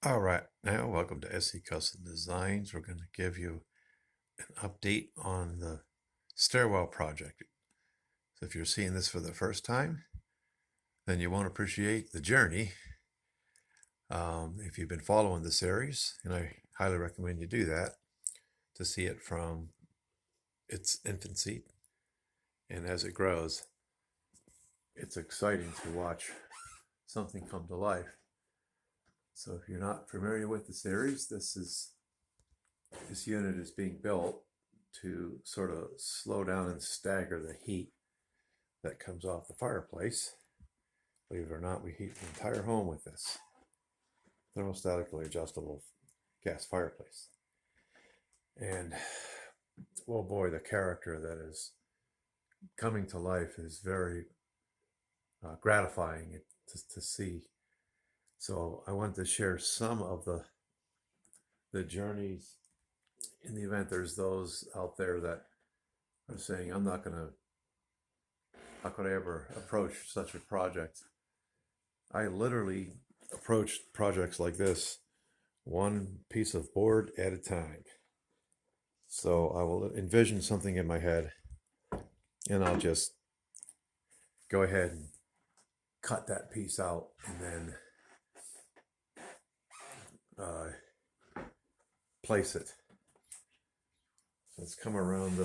All right, now welcome to SC Custom Designs. We're going to give you an update on the stairwell project. So if you're seeing this for the first time, then you won't appreciate the journey. If you've been following the series, and I highly recommend you do that to see it from its infancy and as it grows. It's exciting to watch something come to life. So if you're not familiar with the series, this unit is being built to sort of slow down and stagger the heat that comes off the fireplace. Believe it or not, we heat the entire home with this thermostatically adjustable gas fireplace. And oh boy, the character that is coming to life is very gratifying to see. So I wanted to share some of the journeys in the event there's those out there that are saying, how could I ever approach such a project? I literally approached projects like this one piece of board at a time. So I will envision something in my head and I'll just go ahead and cut that piece out and then place it. So let's come around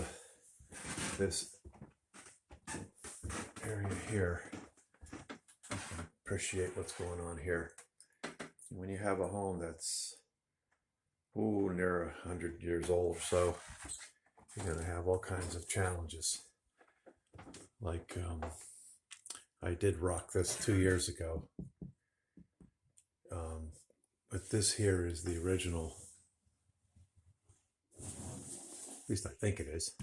this area here. Appreciate what's going on here. When you have a home that's near 100 years old or so, you're going to have all kinds of challenges. Like I did rock this 2 years ago, but this here is the original. At least I think it is.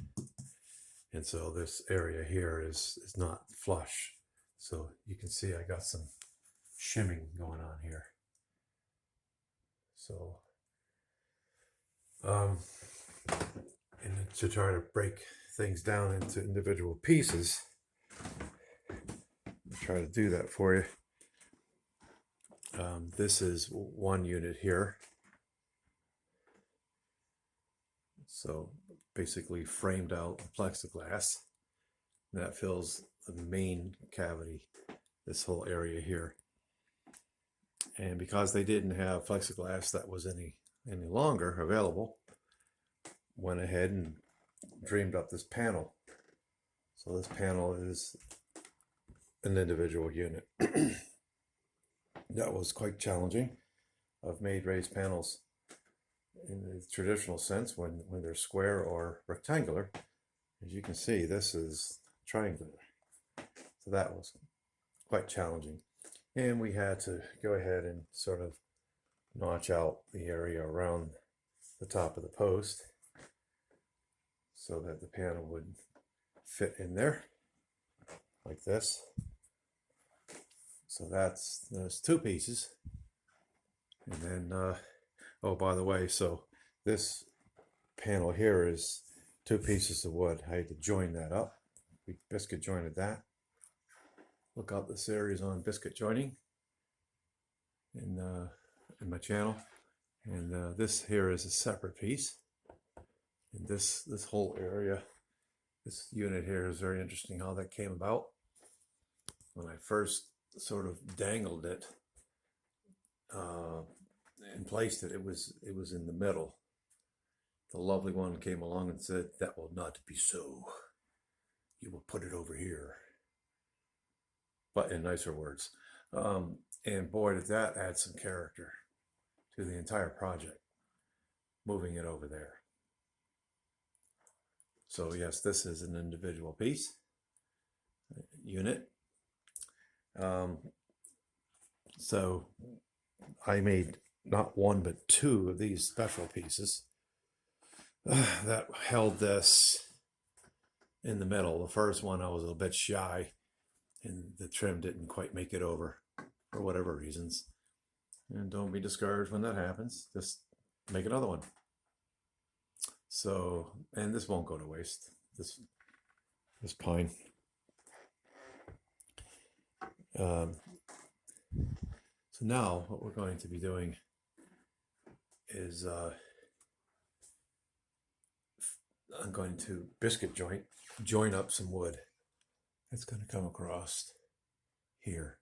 And so this area here is not flush. So you can see I got some shimming going on here. So, and to try to break things down into individual pieces, I'll try to do that for you. This is one unit here. So basically framed out plexiglass that fills the main cavity, this whole area here. And because they didn't have plexiglass that was any longer available, went ahead and dreamed up this panel. So this panel is an individual unit. That was quite challenging. I've made raised panels in the traditional sense when they're square or rectangular. As you can see, this is triangular. So that was quite challenging. And we had to go ahead and sort of notch out the area around the top of the post so that the panel would fit in there like this. So there's two pieces. And then, oh, by the way, so this panel here is two pieces of wood. I had to join that up. We biscuit jointed that. Look up the series on biscuit joining in my channel. And this here is a separate piece. And this whole area, this unit here is very interesting how that came about. When I first sort of dangled it and placed it, it was in the middle. The lovely one came along and said, "That will not be so. You will put it over here." But in nicer words. And boy, did that add some character to the entire project, moving it over there. So yes, this is an individual piece, unit. So I made not one but two of these special pieces that held this in the middle. The first one I was a little bit shy and the trim didn't quite make it over for whatever reasons. And don't be discouraged when that happens. Just make another one. So, and this won't go to waste, this pine. So now what we're going to be doing is I'm going to biscuit join up some wood. It's going to come across here,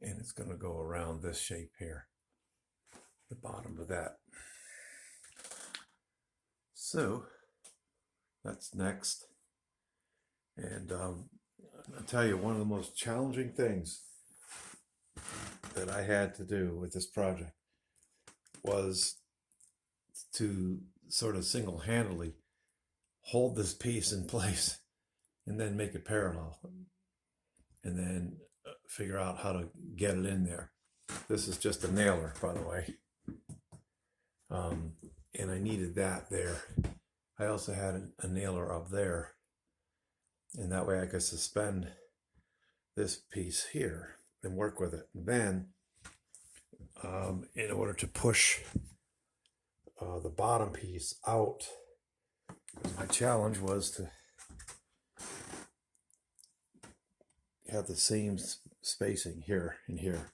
and it's going to go around this shape here, the bottom of that. So that's next. And I'll tell you, one of the most challenging things that I had to do with this project was to sort of single-handedly hold this piece in place and then make it parallel, and then figure out how to get it in there. This is just a nailer, by the way. And I needed that there. I also had a nailer up there, and that way I could suspend this piece here and work with it. And then, in order to push the bottom piece out, my challenge was to have the same spacing here and here.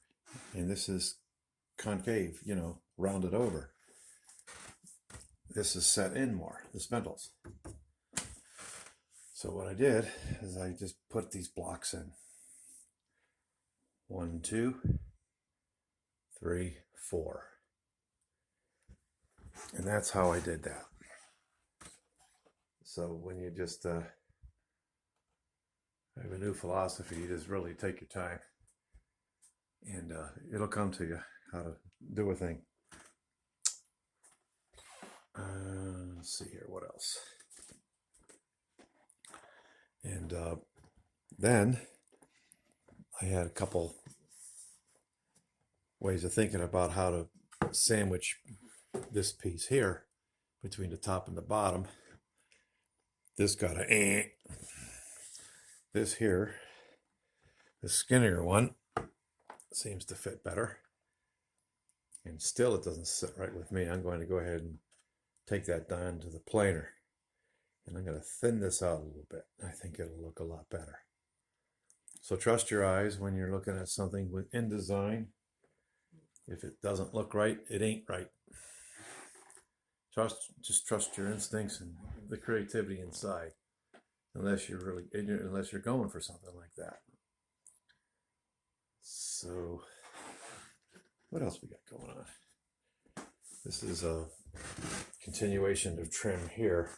And this is concave, rounded over. This is set in more, the spindles. So what I did is I just put these blocks in. 1, 2, 3, 4. And that's how I did that. So when you just have a new philosophy, you just really take your time, and it'll come to you how to do a thing. Let's see here, what else? And then I had a couple ways of thinking about how to sandwich this piece here between the top and the bottom. This got a this here, the skinnier one, seems to fit better, and still it doesn't sit right with me. I'm going to go ahead and take that down to the planer, and I'm going to thin this out a little bit. I think it'll look a lot better. So trust your eyes when you're looking at something within design. If it doesn't look right, it ain't right. Just trust your instincts and the creativity inside, unless you're really ignorant, unless you're going for something like that. So what else we got going on? This is a continuation of trim here.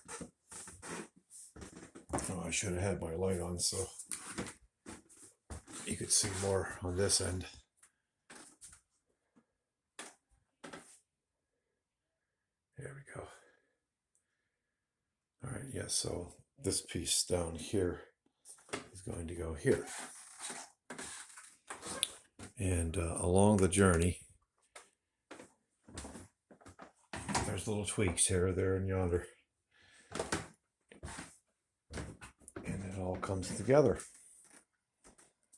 Oh, I should have had my light on so you could see more on this end. There we go. All right, yeah, so this piece down here is going to go here. And along the journey, there's little tweaks here, there, and yonder. And it all comes together.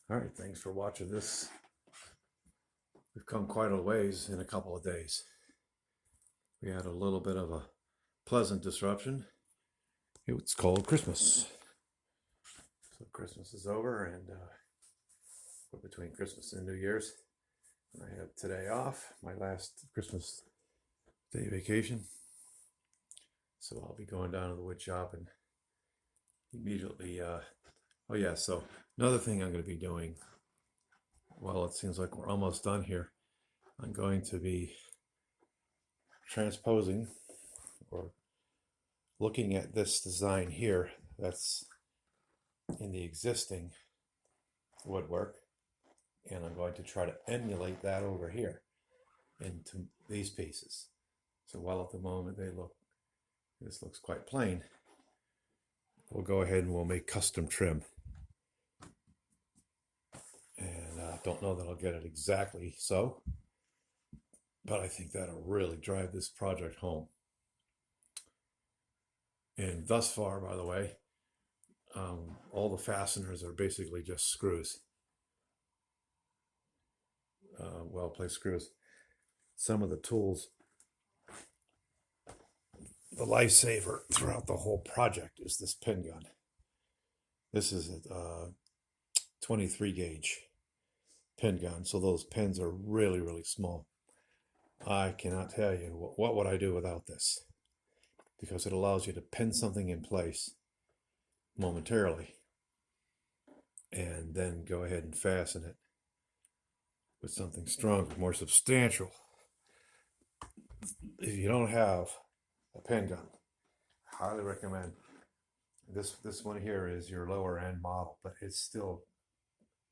All right, thanks for watching this. We've come quite a ways in a couple of days. We had a little bit of a pleasant disruption. It's called Christmas. So Christmas is over, and we're between Christmas and New Year's. And I have today off, my last Christmas day vacation. So I'll be going down to the wood shop and immediately, oh yeah, so another thing I'm going to be doing, well, it seems like we're almost done here. I'm going to be transposing or looking at this design here that's in the existing woodwork, and I'm going to try to emulate that over here into these pieces. So while at the moment this looks quite plain, we'll go ahead and we'll make custom trim. And I don't know that I'll get it exactly so, but I think that'll really drive this project home. And thus far, by the way, all the fasteners are basically just screws, well-placed screws. Some of the tools, the lifesaver throughout the whole project is this pin gun. This is a 23 gauge pin gun, so those pins are really, really small. I cannot tell you what would I do without this, because it allows you to pin something in place momentarily and then go ahead and fasten it with something stronger, more substantial. If you don't have a pen gun, I highly recommend this one here is your lower end model, but it's still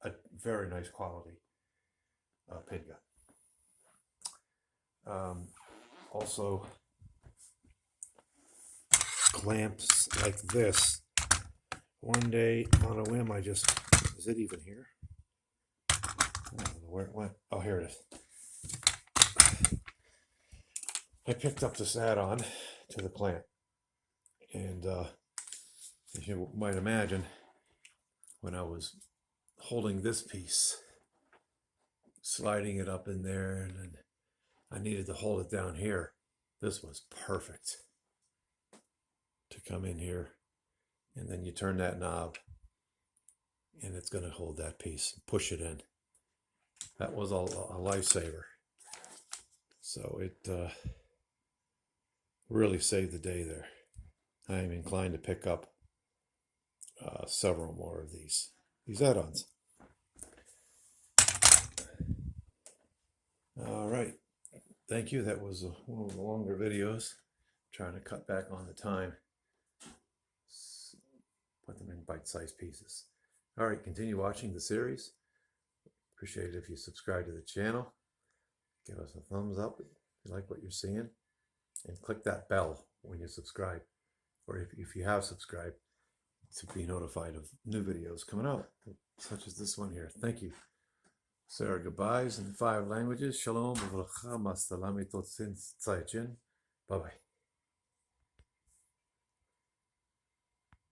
a very nice quality pen gun. Also, clamps like this. One day on a whim, I just, is it even here? I don't know where it went. Oh, here it is. I picked up this add-on to the clamp, and as you might imagine, when I was holding this piece, sliding it up in there, and then I needed to hold it down here, this was perfect to come in here, and then you turn that knob and it's going to hold that piece and push it in. That was a lifesaver. So it really saved the day there. I am inclined to pick up several more of these add-ons. All right, thank you. That was one of the longer videos. I'm trying to cut back on the time. Put them in bite-sized pieces. All right, continue watching the series. Appreciate it if you subscribe to the channel. Give us a thumbs up if you like what you're seeing. And click that bell when you subscribe. Or if you have subscribed, to be notified of new videos coming out, such as this one here. Thank you. Say our goodbyes in 5 languages. Shalom, bye bye.